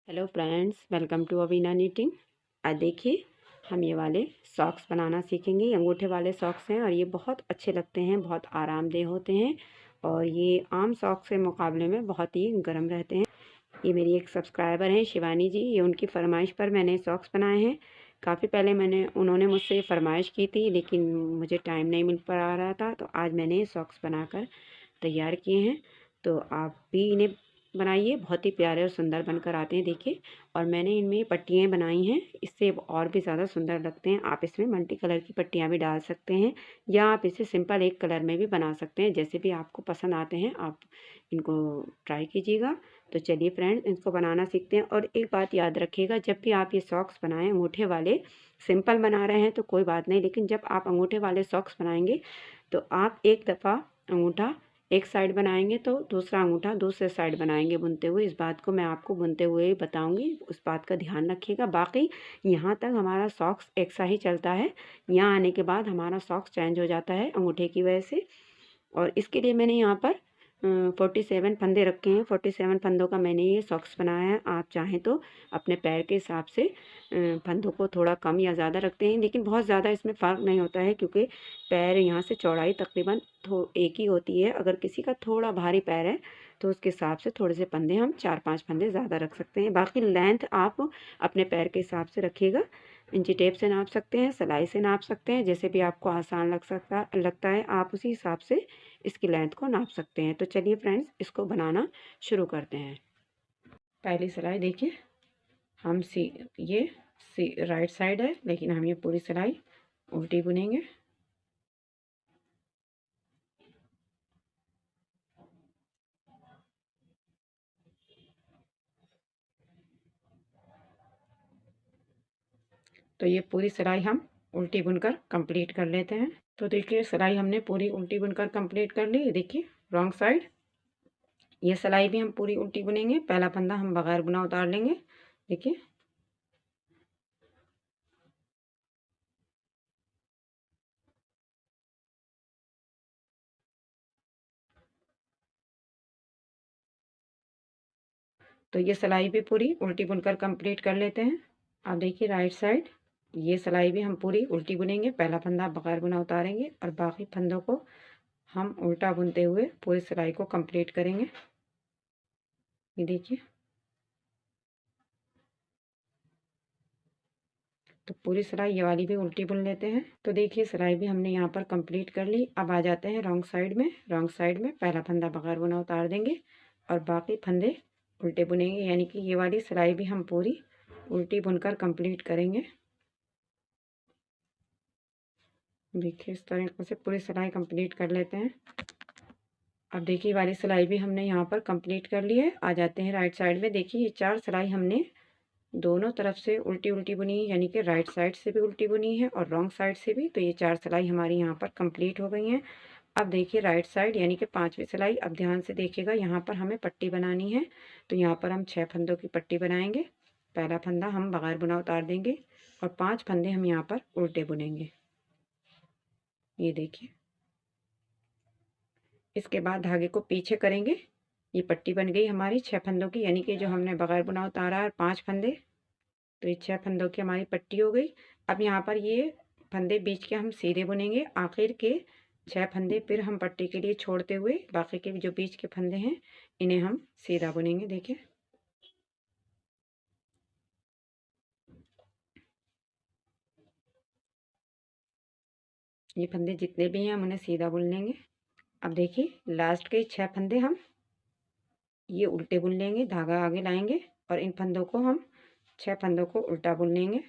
Hello friends, welcome to अवीना नीटिंग। आज देखिए हम ये वाले सॉक्स बनाना सीखेंगे। अंगूठे वाले सॉक्स हैं और ये बहुत अच्छे लगते हैं, बहुत आरामदेह होते हैं और ये आम सॉक्स के मुकाबले में बहुत ही गर्म रहते हैं। ये मेरी एक सब्सक्राइबर हैं शिवानी जी, ये उनकी फरमाइश पर मैंने सॉक्स बनाए हैं। काफ़ी पहले उन्होंने मुझसे फरमाइश की थी, लेकिन मुझे टाइम नहीं मिल पा रहा था, तो आज मैंने सॉक्स बनाकर तैयार किए हैं। तो आप भी इन्हें बनाइए, बहुत ही प्यारे और सुंदर बनकर आते हैं देखिए। और मैंने इनमें पट्टियाँ बनाई हैं, इससे और भी ज़्यादा सुंदर लगते हैं। आप इसमें मल्टी कलर की पट्टियाँ भी डाल सकते हैं या आप इसे सिंपल एक कलर में भी बना सकते हैं, जैसे भी आपको पसंद आते हैं आप इनको ट्राई कीजिएगा। तो चलिए फ्रेंड्स, इसको बनाना सीखते हैं। और एक बात याद रखिएगा, जब भी आप ये सॉक्स बनाएं अंगूठे वाले, सिंपल बना रहे हैं तो कोई बात नहीं, लेकिन जब आप अंगूठे वाले सॉक्स बनाएंगे तो आप एक दफ़ा अंगूठा एक साइड बनाएंगे तो दूसरा अंगूठा दूसरे साइड बनाएंगे बुनते हुए। इस बात को मैं आपको बुनते हुए ही बताऊंगी, उस बात का ध्यान रखिएगा। बाकी यहाँ तक हमारा सॉक्स एक सा ही चलता है, यहाँ आने के बाद हमारा सॉक्स चेंज हो जाता है अंगूठे की वजह से। और इसके लिए मैंने यहाँ पर 47 फंदे रखे हैं। 47 फंदों का मैंने ये सॉक्स बनाया है। आप चाहें तो अपने पैर के हिसाब से फंदों को थोड़ा कम या ज़्यादा रखते हैं, लेकिन बहुत ज़्यादा इसमें फ़र्क नहीं होता है, क्योंकि पैर यहाँ से चौड़ाई तकरीबन एक ही होती है। अगर किसी का थोड़ा भारी पैर है तो उसके हिसाब से थोड़े से फंदे हम 4-5 फंदे ज़्यादा रख सकते हैं। बाकी लेंथ आप अपने पैर के हिसाब से रखिएगा। इंची टेप से नाप सकते हैं, सिलाई से नाप सकते हैं, जैसे भी आपको आसान लगता है आप उसी हिसाब से इसकी लेंथ को नाप सकते हैं। तो चलिए फ्रेंड्स, इसको बनाना शुरू करते हैं। पहली सिलाई देखिए, हम ये राइट साइड है, लेकिन हम ये पूरी सिलाई उल्टी बुनेंगे। तो ये पूरी सिलाई हम उल्टी बुनकर कंप्लीट कर लेते हैं। तो देखिए सिलाई हमने पूरी उल्टी बुनकर कंप्लीट कर ली। देखिए रॉन्ग साइड, ये सिलाई भी हम पूरी उल्टी बुनेंगे। पहला फंदा हम बगैर बुना उतार लेंगे। देखिए तो ये सिलाई भी पूरी उल्टी बुनकर कंप्लीट कर लेते हैं। अब देखिए राइट साइड, ये सिलाई भी हम पूरी उल्टी बुनेंगे। पहला फंदा बगैर बुना उतारेंगे और बाकी फंदों को हम उल्टा बुनते हुए पूरी सिलाई को कंप्लीट करेंगे। ये देखिए, तो पूरी सिलाई ये वाली भी उल्टी बुन लेते हैं। तो देखिए सिलाई भी हमने यहाँ पर कंप्लीट कर ली। अब आ जाते हैं रॉन्ग साइड में। रॉन्ग साइड में पहला फंदा बगैर बुना उतार देंगे और बाकी फंदे उल्टे बुनेंगे, यानी कि ये वाली सिलाई भी हम पूरी उल्टी बुनकर कंप्लीट करेंगे। देखिए इस तरीके से पूरी सिलाई कंप्लीट कर लेते हैं। अब देखिए वाली सिलाई भी हमने यहाँ पर कंप्लीट कर ली है। आ जाते हैं राइट साइड में। देखिए ये 4 सिलाई हमने दोनों तरफ से उल्टी उल्टी बुनी है, यानी कि राइट साइड से भी उल्टी बुनी है और रॉन्ग साइड से भी। तो ये 4 सिलाई हमारी यहाँ पर कंप्लीट हो गई हैं। अब देखिए राइट साइड, यानी कि 5वीं सिलाई। अब ध्यान से देखिएगा, यहाँ पर हमें पट्टी बनानी है। तो यहाँ पर हम 6 फंदों की पट्टी बनाएंगे। पहला फंदा हम बगैर बुना उतार देंगे और 5 फंदे हम यहाँ पर उल्टे बुनेंगे। ये देखिए, इसके बाद धागे को पीछे करेंगे। ये पट्टी बन गई हमारी 6 फंदों की, यानी कि जो हमने बगैर बुना उतारा है 5 फंदे, तो ये 6 फंदों की हमारी पट्टी हो गई। अब यहाँ पर ये फंदे बीच के हम सीधे बुनेंगे। आखिर के 6 फंदे फिर हम पट्टी के लिए छोड़ते हुए बाकी के जो बीच के फंदे हैं इन्हें हम सीधा बुनेंगे। देखिए ये फंदे जितने भी हैं हम उन्हें सीधा बुन लेंगे। अब देखिए लास्ट के 6 फंदे हम ये उल्टे बुन लेंगे, धागा आगे लाएंगे और इन फंदों को हम 6 फंदों को उल्टा बुन लेंगे।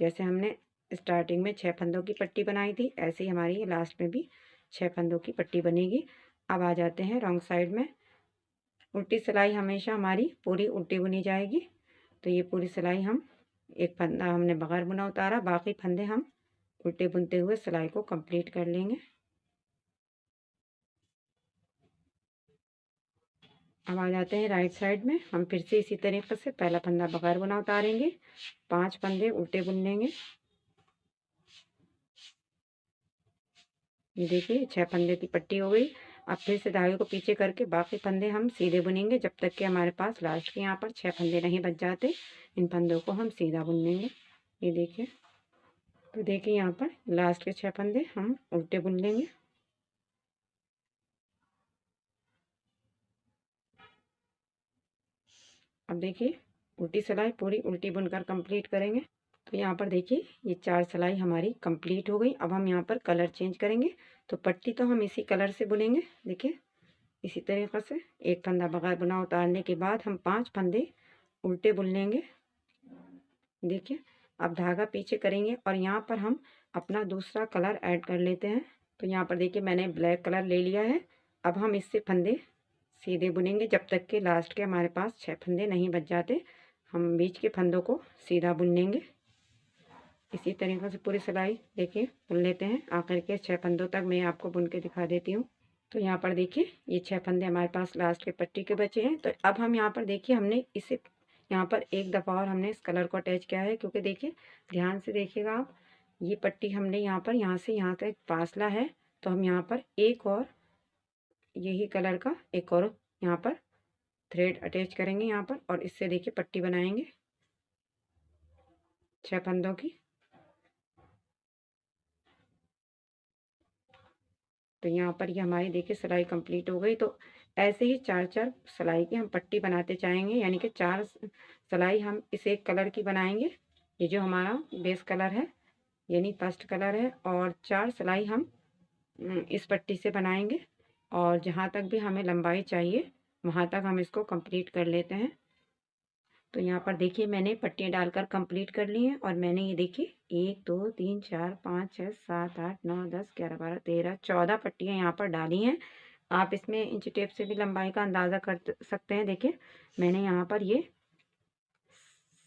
जैसे हमने स्टार्टिंग में 6 फंदों की पट्टी बनाई थी, ऐसे ही हमारी लास्ट में भी 6 फंदों की पट्टी बनेगी। अब आ जाते हैं रॉन्ग साइड में। उल्टी सिलाई हमेशा हमारी पूरी उल्टी बुनी जाएगी। तो ये पूरी सिलाई हम, एक फंदा हमने बगैर बुना उतारा, बाकी फंदे हम उल्टे बुनते हुए सिलाई को कंप्लीट कर लेंगे। अब आ जाते हैं राइट साइड में। हम फिर से इसी तरीके से पहला फंदा बगैर बुना उतारेंगे, 5 फंदे उल्टे बुन लेंगे। ये देखिए 6 फंदे की पट्टी हो गई। अब फिर से धागे को पीछे करके बाकी फंदे हम सीधे बुनेंगे जब तक कि हमारे पास लास्ट के यहाँ पर 6 फंदे नहीं बच जाते। इन फंदों को हम सीधा बुन लेंगे। ये देखिए, तो देखिए यहाँ पर लास्ट के 6 फंदे हम उल्टे बुन लेंगे। अब देखिए उल्टी सिलाई पूरी उल्टी बुनकर कंप्लीट करेंगे। तो यहाँ पर देखिए ये 4 सिलाई हमारी कंप्लीट हो गई। अब हम यहाँ पर कलर चेंज करेंगे। तो पट्टी तो हम इसी कलर से बुनेंगे। देखिए इसी तरीक़े से एक फंदा बगैर बुना उतारने के बाद हम 5 फंदे उल्टे बुन लेंगे। देखिए अब धागा पीछे करेंगे और यहाँ पर हम अपना दूसरा कलर ऐड कर लेते हैं। तो यहाँ पर देखिए मैंने ब्लैक कलर ले लिया है। अब हम इससे फंदे सीधे बुनेंगे जब तक कि लास्ट के हमारे पास 6 फंदे नहीं बच जाते। हम बीच के फंदों को सीधा बुन लेंगे। इसी तरीके से पूरी सिलाई देखिए बुन लेते हैं। आखिर के 6 फंदों तक मैं आपको बुन के दिखा देती हूँ। तो यहाँ पर देखिए ये 6 फंदे हमारे पास लास्ट के पट्टी के बचे हैं। तो अब हम यहाँ पर देखिए हमने इसे यहाँ पर एक दफ़ा और हमने इस कलर को अटैच किया है, क्योंकि देखिए ध्यान से देखिएगा आप, ये पट्टी हमने यहाँ से यहाँ तक फासला है। तो हम यहाँ पर एक और यही कलर का एक और यहाँ पर थ्रेड अटैच करेंगे यहाँ पर, और इससे देखिए पट्टी बनाएंगे 6 फंदों की। तो यहाँ पर ये हमारी देखिए सिलाई कंप्लीट हो गई। तो ऐसे ही 4-4 सिलाई की हम पट्टी बनाते जाएंगे, यानी कि 4 सिलाई हम इस एक कलर की बनाएंगे। ये जो हमारा बेस कलर है यानी फर्स्ट कलर है, और 4 सिलाई हम इस पट्टी से बनाएंगे, और जहाँ तक भी हमें लंबाई चाहिए वहाँ तक हम इसको कंप्लीट कर लेते हैं। तो यहाँ पर देखिए मैंने पट्टियाँ डालकर कंप्लीट कर ली हैं, और मैंने ये देखिए 1 2 3 4 5 6 7 8 9 10 11 12 13 14 पट्टियाँ यहाँ पर डाली हैं। आप इसमें इंच टेप से भी लंबाई का अंदाज़ा कर सकते हैं। देखिए मैंने यहाँ पर ये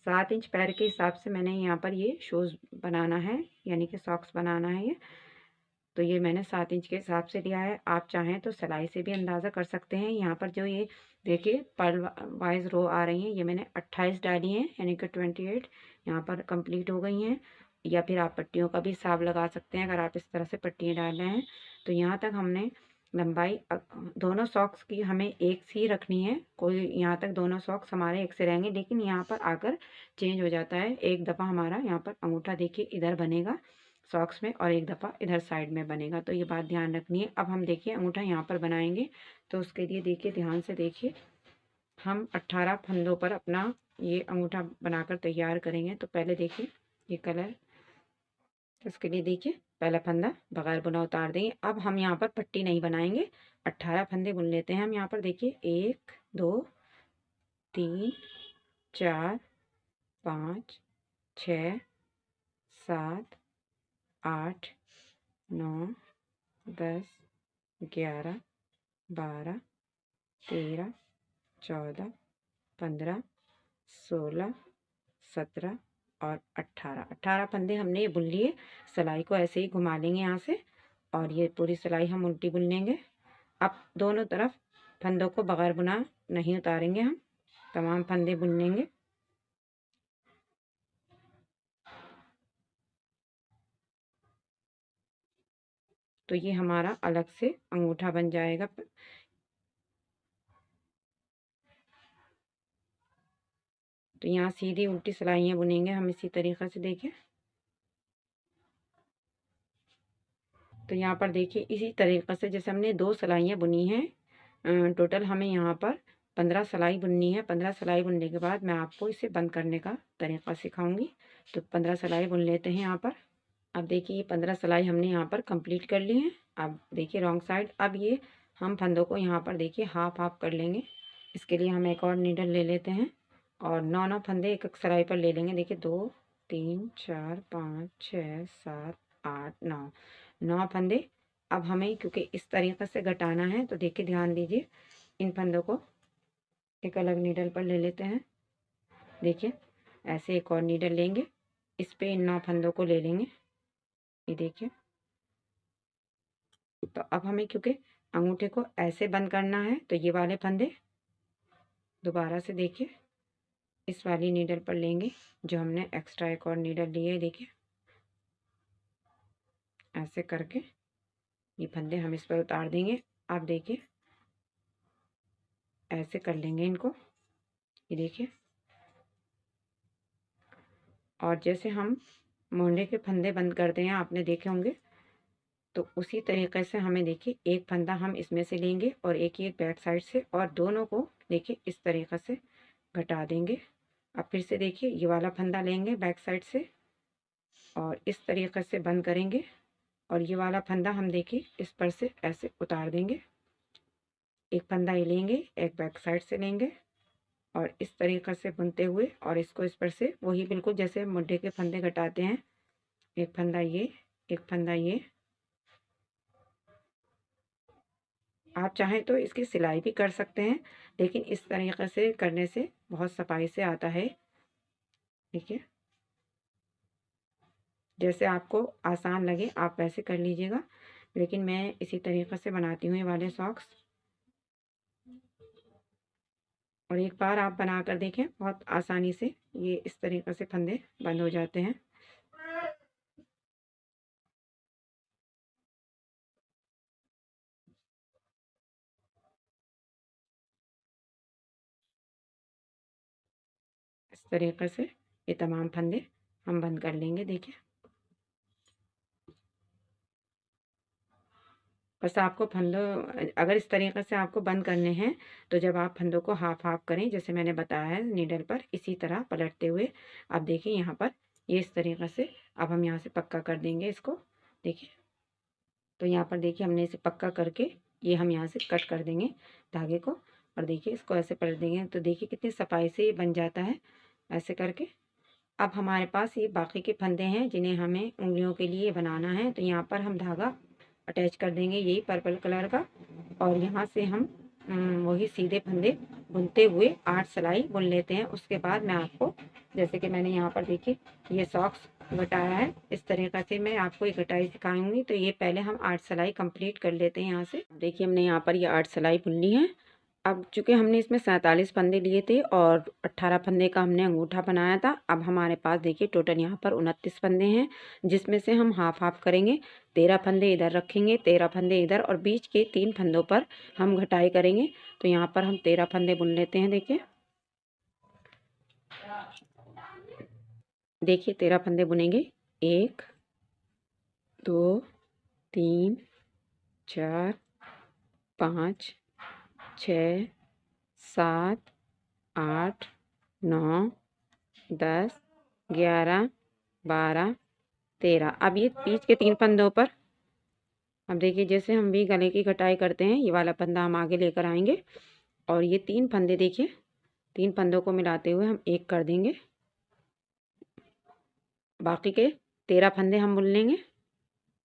7 इंच पैर के हिसाब से मैंने यहाँ पर ये शूज़ बनाना है, यानी कि सॉक्स बनाना है ये। तो ये मैंने 7 इंच के हिसाब से लिया है। आप चाहें तो सिलाई से भी अंदाज़ा कर सकते हैं। यहाँ पर जो ये देखिए पर्ल वाइज रो आ रही हैं, ये मैंने 28 डाली हैं, यानी कि 28 यहाँ पर कंप्लीट हो गई हैं। या फिर आप पट्टियों का भी हिसाब लगा सकते हैं अगर आप इस तरह से पट्टियाँ डाल रहे हैं। तो यहाँ तक हमने लंबाई दोनों सॉक्स की हमें एक सी रखनी है। कोई यहाँ तक दोनों सॉक्स हमारे एक से रहेंगे, लेकिन यहाँ पर आकर चेंज हो जाता है। एक दफ़ा हमारा यहाँ पर अंगूठा देखिए इधर बनेगा सॉक्स में, और एक दफ़ा इधर साइड में बनेगा। तो ये बात ध्यान रखनी है। अब हम देखिए अंगूठा यहाँ पर बनाएंगे। तो उसके लिए देखिए ध्यान से देखिए, हम 18 फंदों पर अपना ये अंगूठा बनाकर तैयार करेंगे। तो पहले देखिए ये कलर, इसके लिए देखिए पहला फंदा बगैर बुना उतार देंगे। अब हम यहाँ पर पट्टी नहीं बनाएंगे, 18 फंदे बुन लेते हैं हम यहाँ पर। देखिए 1 2 3 4 5 6 7 8 9 10 11 12 13 14 15 16 17 और 18 फंदे हमने ये बुन लिए। सिलाई को ऐसे ही घुमा लेंगे यहाँ से, और ये पूरी सिलाई हम उल्टी बुन लेंगे। अब दोनों तरफ फंदों को बगैर बुना नहीं उतारेंगे, हम तमाम फंदे बुन लेंगे। तो ये हमारा अलग से अंगूठा बन जाएगा। तो यहाँ सीधी उल्टी सिलाइयाँ बुनेंगे हम इसी तरीक़े से। देखिए तो यहाँ पर देखिए इसी तरीक़े से जैसे हमने 2 सिलाइयाँ बुनी हैं, टोटल हमें यहाँ पर 15 सिलाई बुननी है। 15 सिलाई बुनने के बाद मैं आपको इसे बंद करने का तरीक़ा सिखाऊंगी। तो 15 सिलाई बुन लेते हैं यहाँ पर। अब देखिए ये 15 सिलाई हमने यहाँ पर कंप्लीट कर ली है। अब देखिए रॉन्ग साइड, अब ये हम फंदों को यहाँ पर देखिए हाफ हाफ कर लेंगे। इसके लिए हम एक और नीडल ले लेते हैं, और 9 फंदे एक एक सिलाई पर ले लेंगे। देखिए 2 3 4 5 6 7 8 9 फंदे। अब हमें क्योंकि इस तरीक़े से घटाना है, तो देखिए ध्यान दीजिए, इन फंदों को एक अलग नीडल पर ले लेते हैं। देखिए ऐसे एक और नीडल लेंगे, इस पे इन 9 फंदों को ले लेंगे। ये देखिए, तो अब हमें क्योंकि अंगूठे को ऐसे बंद करना है, तो ये वाले फंदे दोबारा से देखिए इस वाली नीडल पर लेंगे, जो हमने एक्स्ट्रा एक और नीडल ली है। देखिए ऐसे करके ये फंदे हम इस पर उतार देंगे। आप देखिए ऐसे कर लेंगे इनको, ये देखिए। और जैसे हम मोंडे के फंदे बंद करते हैं आपने देखे होंगे, तो उसी तरीके से हमें देखिए एक फंदा हम इसमें से लेंगे और एक ये बैक साइड से, और दोनों को देखिए इस तरीके से घटा देंगे। अब फिर से देखिए ये वाला फंदा लेंगे बैक साइड से और इस तरीके से बंद करेंगे, और ये वाला फंदा हम देखिए इस पर से ऐसे उतार देंगे। एक फंदा ये लेंगे, एक बैक साइड से लेंगे और इस तरीके से बुनते हुए, और इसको इस पर से वही बिल्कुल जैसे मुड्ढे के फंदे घटाते हैं, एक फंदा ये, एक फंदा ये। आप चाहें तो इसकी सिलाई भी कर सकते हैं, लेकिन इस तरीके से करने से बहुत सफाई से आता है। देखिए जैसे आपको आसान लगे आप वैसे कर लीजिएगा, लेकिन मैं इसी तरीके से बनाती हूँ ये वाले सॉक्स। और एक बार आप बना कर देखें, बहुत आसानी से ये इस तरीके से फंदे बंद हो जाते हैं। इस तरीके से ये तमाम फंदे हम बंद कर लेंगे। देखिए बस आपको फंदों, अगर इस तरीके से आपको बंद करने हैं तो जब आप फंदों को हाफ हाफ करें जैसे मैंने बताया है नीडल पर, इसी तरह पलटते हुए आप देखिए यहाँ पर ये इस तरीके से। अब हम यहाँ से पक्का कर देंगे इसको। देखिए तो यहाँ पर देखिए हमने इसे पक्का करके ये हम यहाँ से कट कर देंगे धागे को, और देखिए इसको ऐसे पलट देंगे तो देखिए कितनी सफाई से ये बन जाता है ऐसे करके। अब हमारे पास ये बाकी के फंदे हैं जिन्हें हमें उंगलियों के लिए बनाना है, तो यहाँ पर हम धागा अटैच कर देंगे यही पर्पल कलर का, और यहाँ से हम वही सीधे फंदे बुनते हुए 8 सिलाई बुन लेते हैं। उसके बाद मैं आपको, जैसे कि मैंने यहाँ पर देखिए ये सॉक्स घटाया है, इस तरीक़े से मैं आपको ये घटाई सिखाऊंगी। तो ये पहले हम 8 सिलाई कंप्लीट कर लेते हैं। यहाँ से देखिए हमने यहाँ पर ये 8 सिलाई बुन ली है। अब चूँकि हमने इसमें 47 फंदे लिए थे और 18 फंदे का हमने अंगूठा बनाया था, अब हमारे पास देखिए टोटल यहाँ पर 29 फंदे हैं, जिसमें से हम हाफ हाफ करेंगे। 13 फंदे इधर रखेंगे, 13 फंदे इधर, और बीच के 3 फंदों पर हम घटाई करेंगे। तो यहाँ पर हम 13 फंदे बुन लेते हैं। देखिए 13 फंदे बुनेंगे, 1 2 3 4 5 6 7 8 9 10 11 12 13। अब ये बीच के 3 फंदों पर, अब देखिए जैसे हम भी गले की कटाई करते हैं ये वाला फंदा हम आगे लेकर आएंगे, और ये 3 फंदे देखिए 3 फंदों को मिलाते हुए हम एक कर देंगे। बाकी के 13 फंदे हम बुन लेंगे।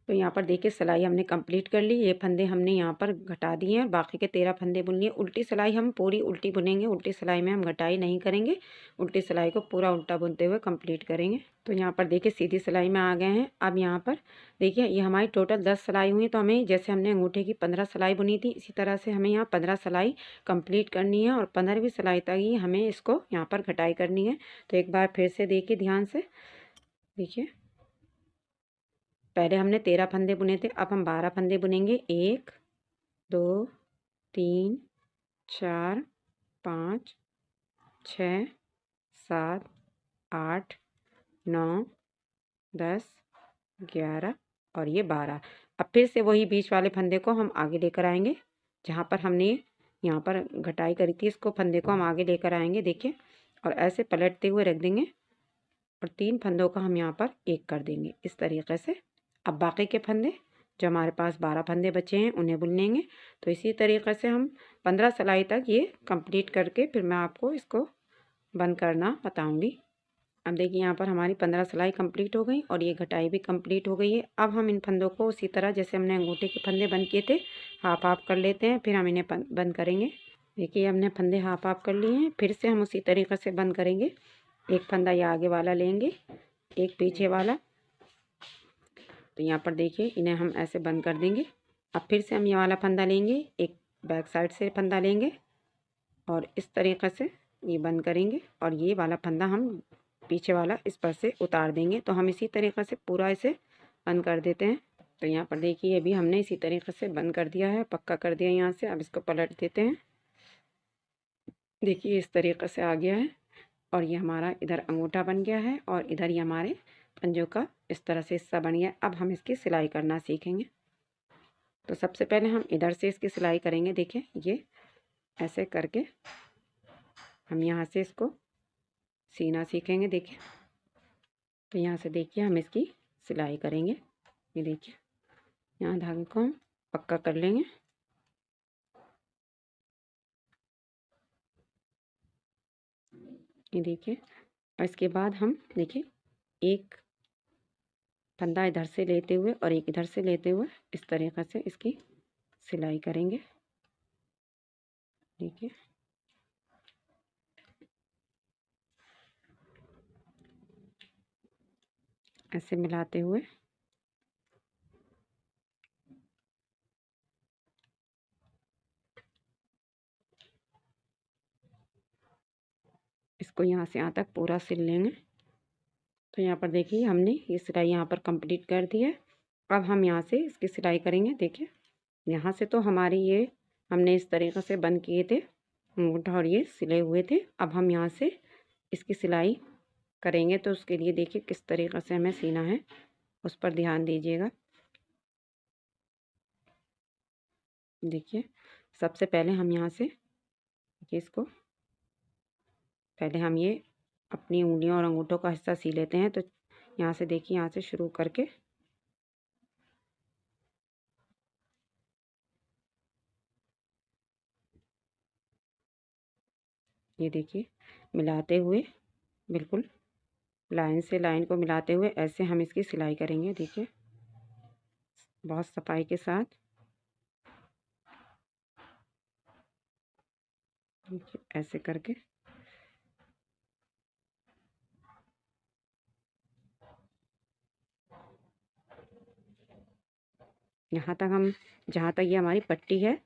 तो यहाँ पर देखिए सिलाई हमने कंप्लीट कर ली, ये फंदे हमने यहाँ पर घटा दिए हैं, बाकी के 13 फंदे बुन लिए। उल्टी सिलाई हम पूरी उल्टी बुनेंगे, उल्टी सिलाई में हम घटाई नहीं करेंगे, उल्टी सिलाई को पूरा उल्टा बुनते हुए कंप्लीट करेंगे। तो यहाँ पर देखिए सीधी सिलाई में आ गए हैं। अब यहाँ पर देखिए ये हमारी टोटल 10 सिलाई हुई, तो हमें जैसे हमने अंगूठे की 15 सिलाई बुनी थी इसी तरह से हमें यहाँ 15 सिलाई कंप्लीट करनी है, और 15वीं सिलाई तक ही हमें इसको यहाँ पर घटाई करनी है। तो एक बार फिर से देखिए ध्यान से, देखिए पहले हमने 13 फंदे बुने थे, अब हम 12 फंदे बुनेंगे। 1 2 3 4 5 6 7 8 9 10 11 और ये 12। अब फिर से वही बीच वाले फंदे को हम आगे लेकर आएंगे, जहाँ पर हमने यहाँ पर घटाई करी थी इसको फंदे को हम आगे लेकर आएंगे। देखिए और ऐसे पलटते हुए रख देंगे, और 3 फंदों का हम यहाँ पर एक कर देंगे इस तरीके से। अब बाकी के फंदे जो हमारे पास 12 फंदे बचे हैं उन्हें बुन लेंगे। तो इसी तरीके से हम 15 सिलाई तक ये कंप्लीट करके फिर मैं आपको इसको बंद करना बताऊंगी। अब देखिए यहाँ पर हमारी 15 सिलाई कंप्लीट हो गई और ये घटाई भी कंप्लीट हो गई है। अब हम इन फंदों को उसी तरह जैसे हमने अंगूठे के फंदे बंद किए थे हाफ हाफ कर लेते हैं, फिर हम इन्हें बंद करेंगे। देखिए हमने फंदे हाफ हाफ कर लिए हैं, फिर से हम उसी तरीके से बंद करेंगे। एक फंदा ये आगे वाला लेंगे, एक पीछे वाला, तो यहाँ पर देखिए इन्हें हम ऐसे बंद कर देंगे। अब फिर से हम ये वाला फंदा लेंगे, एक बैक साइड से फंदा लेंगे और इस तरीक़े से ये बंद करेंगे, और ये वाला फंदा हम पीछे वाला इस पर से उतार देंगे। तो हम इसी तरीक़े से पूरा इसे बंद कर देते हैं। तो यहाँ पर देखिए ये भी हमने इसी तरीके से बंद कर दिया है, पक्का कर दिया यहाँ से। अब इसको पलट देते हैं। देखिए इस तरीके से आ गया है और ये हमारा इधर अंगूठा बन गया है और इधर ये हमारे पंजों का इस तरह से हिस्सा बन गया। अब हम इसकी सिलाई करना सीखेंगे। तो सबसे पहले हम इधर से इसकी सिलाई करेंगे। देखिए ये ऐसे करके हम यहाँ से इसको सीना सीखेंगे। देखिए तो यहाँ से देखिए हम इसकी सिलाई करेंगे। ये देखिए यहाँ धागे को हम पक्का कर लेंगे। ये देखिए और इसके बाद हम देखिए एक फंदा इधर से लेते हुए और एक इधर से लेते हुए इस तरीक़े से इसकी सिलाई करेंगे। देखिए ऐसे मिलाते हुए इसको यहाँ से यहाँ तक पूरा सिल लेंगे। तो यहाँ पर देखिए हमने ये सिलाई यहाँ पर कंप्लीट कर दी है। अब हम यहाँ से इसकी सिलाई करेंगे। देखिए यहाँ से तो हमारी ये हमने इस तरीक़े से बंद किए थे अंगूठा और ये सिले हुए थे। अब हम यहाँ से इसकी सिलाई करेंगे। तो उसके लिए देखिए किस तरीक़े से हमें सीना है उस पर ध्यान दीजिएगा। देखिए सबसे पहले हम यहाँ से इसको पहले हम ये अपनी उंगलियों और अंगूठों का हिस्सा सी लेते हैं। तो यहाँ से देखिए यहाँ से शुरू करके ये देखिए मिलाते हुए बिल्कुल लाइन से लाइन को मिलाते हुए ऐसे हम इसकी सिलाई करेंगे। देखिए बहुत सफाई के साथ। देखिए ऐसे करके यहाँ तक हम जहाँ तक ये हमारी पट्टी है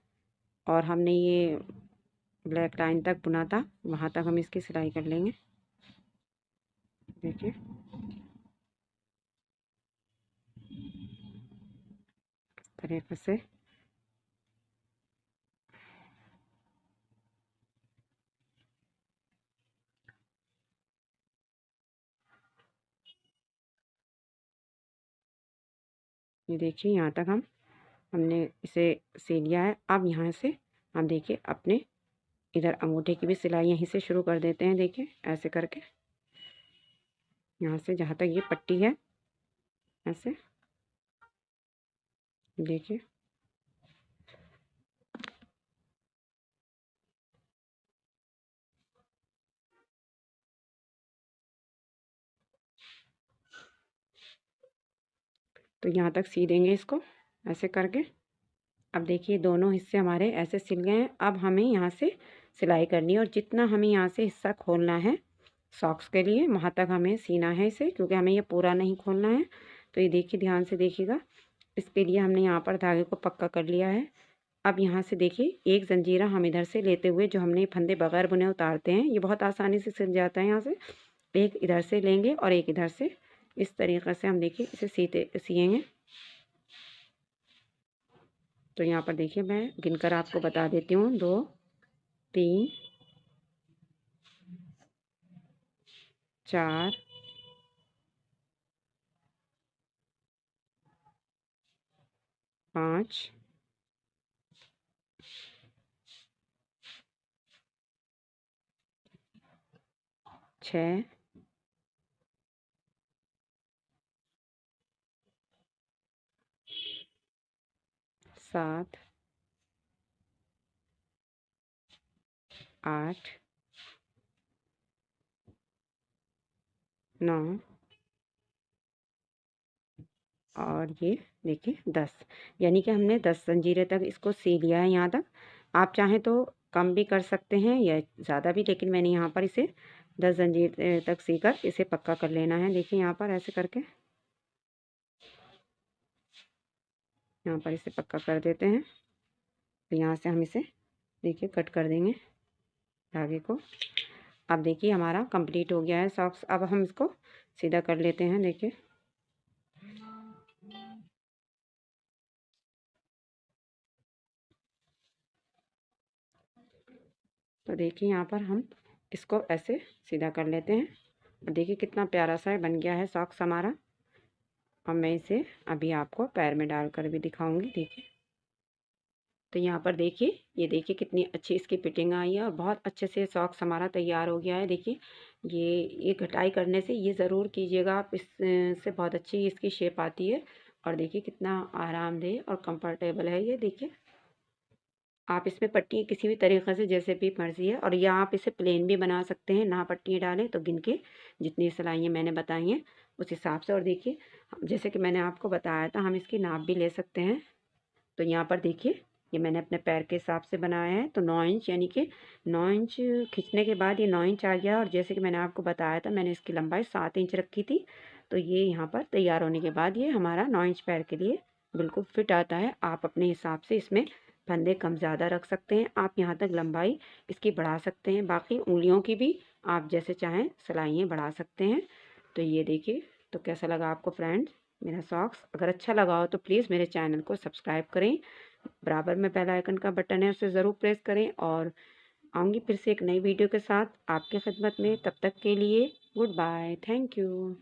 और हमने ये ब्लैक लाइन तक बुना था वहाँ तक हम इसकी सिलाई कर लेंगे। देखिए इस तरीके से ये देखिए यहाँ तक हमने इसे सिल लिया है। अब यहाँ से हम देखिए अपने इधर अंगूठे की भी सिलाई यहीं से शुरू कर देते हैं। देखिए ऐसे करके यहाँ से जहाँ तक ये पट्टी है ऐसे देखिए तो यहाँ तक सी देंगे इसको ऐसे करके। अब देखिए दोनों हिस्से हमारे ऐसे सिल गए हैं। अब हमें यहाँ से सिलाई करनी है और जितना हमें यहाँ से हिस्सा खोलना है सॉक्स के लिए वहाँ तक हमें सीना है इसे, क्योंकि हमें ये पूरा नहीं खोलना है। तो ये देखिए ध्यान से देखिएगा। इसके लिए हमने यहाँ पर धागे को पक्का कर लिया है। अब यहाँ से देखिए एक जंजीरा हम इधर से लेते हुए जो हमने फंदे बगैर बुने उतारते हैं, ये बहुत आसानी से सिल जाता है। यहाँ से एक इधर से लेंगे और एक इधर से, इस तरीक़े से हम देखिए इसे सिएंगे। तो यहाँ पर देखिए मैं गिनकर आपको बता देती हूँ 2 3 4 5 6 7 8 9 और ये देखिए 10, यानी कि हमने 10 जंजीरें तक इसको सी लिया है यहाँ तक। आप चाहें तो कम भी कर सकते हैं या ज़्यादा भी, लेकिन मैंने यहाँ पर इसे 10 जंजीर तक सीकर इसे पक्का कर लेना है। देखिए यहाँ पर ऐसे करके यहाँ पर इसे पक्का कर देते हैं। तो यहाँ से हम इसे देखिए कट कर देंगे धागे को। अब देखिए हमारा कंप्लीट हो गया है सॉक्स। अब हम इसको सीधा कर लेते हैं। देखिए तो देखिए यहाँ पर हम इसको ऐसे सीधा कर लेते हैं। और देखिए कितना प्यारा सा बन गया है सॉक्स हमारा। और मैं इसे अभी आपको पैर में डालकर भी दिखाऊंगी। देखिए तो यहाँ पर देखिए, ये देखिए कितनी अच्छी इसकी फिटिंग आई है और बहुत अच्छे से सॉक्स हमारा तैयार हो गया है। देखिए ये घटाई करने से ये ज़रूर कीजिएगा आप, इससे बहुत अच्छी इसकी शेप आती है। और देखिए कितना आरामदेह और कंफर्टेबल है ये। देखिए आप इसमें पट्टी किसी भी तरीक़े से जैसे भी मर्ज़ी है, और या आप इसे प्लेन भी बना सकते हैं, ना पट्टी डालें तो गिन के जितनी सिलाइयाँ मैंने बताई हैं उस हिसाब से। और देखिए जैसे कि मैंने आपको बताया था, हम इसकी नाप भी ले सकते हैं। तो यहाँ पर देखिए ये मैंने अपने पैर के हिसाब से बनाया है, तो 9 इंच, यानी कि 9 इंच खींचने के बाद ये 9 इंच आ गया। और जैसे कि मैंने आपको बताया था, मैंने इसकी लंबाई 7 इंच रखी थी। तो ये यहाँ पर तैयार होने के बाद ये हमारा 9 इंच पैर के लिए बिल्कुल फिट आता है। आप अपने हिसाब से इसमें फंदे कम ज़्यादा रख सकते हैं, आप यहाँ तक लंबाई इसकी बढ़ा सकते हैं, बाकी उंगलियों की भी आप जैसे चाहें सिलाइयाँ बढ़ा सकते हैं। तो ये देखिए, तो कैसा लगा आपको फ्रेंड्स मेरा सॉक्स? अगर अच्छा लगा हो तो प्लीज़ मेरे चैनल को सब्सक्राइब करें, बराबर में बेल आइकन का बटन है उसे ज़रूर प्रेस करें। और आऊँगी फिर से एक नई वीडियो के साथ आपके खिदमत में, तब तक के लिए गुड बाय, थैंक यू।